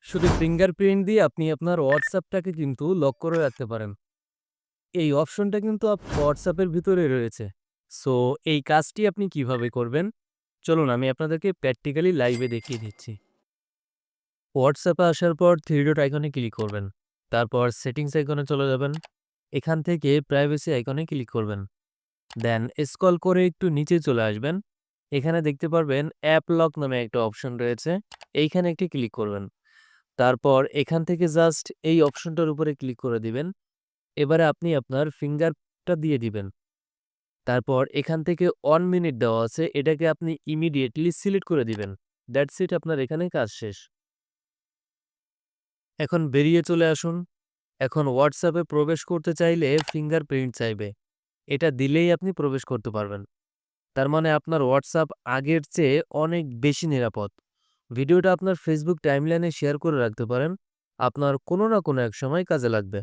শুধু ফিঙ্গারপ্রিন্ট দিয়ে আপনি আপনার WhatsApp-টাকে কিন্তু লক করে রাখতে পারেন। এই অপশনটা কিন্তু WhatsApp এর ভিতরে রয়েছে। সো এই কাজটি আপনি কিভাবে করবেন? চলুন আমি আপনাদেরকে প্র্যাকটিক্যালি লাইভে দেখিয়ে দিচ্ছি। WhatsApp এ আসার পর 3 ডট আইকনে ক্লিক করবেন। তারপর সেটিংস আইকনে চলে যাবেন। এখান থেকে প্রাইভেসি আইকনে ক্লিক করবেন। দেন স্ক্রল করে একটু নিচে চলে আসবেন। এখানে দেখতে পারবেন অ্যাপ লক নামে একটা অপশন রয়েছে। এইখানে একটি ক্লিক করবেন। তারপর এখান থেকে জাস্ট এই অপশনটার উপরে ক্লিক করে দিবেন। এবারে আপনি আপনার ফিঙ্গারটা দিয়ে দিবেন। তারপর এখান থেকে 1 মিনিট দেওয়া আছে, এটাকে আপনি ইমিডিয়েটলি সিলেক্ট করে দিবেন। দ্যাটস ইট, আপনার এখানে কাজ শেষ। এখন বেরিয়ে চলে আসুন। এখন WhatsApp এ প্রবেশ করতে চাইলে ফিঙ্গারপ্রিন্ট চাইবে। এটা দিলেই আপনি প্রবেশ করতে পারবেন। তার মানে আপনার WhatsApp আগের চেয়ে অনেক বেশি নিরাপদ। ভিডিওটা আপনার Facebook টাইমলাইনে শেয়ার করে রাখতে পারেন। আপনার কোনো না কোনো এক সময় কাজে লাগবে।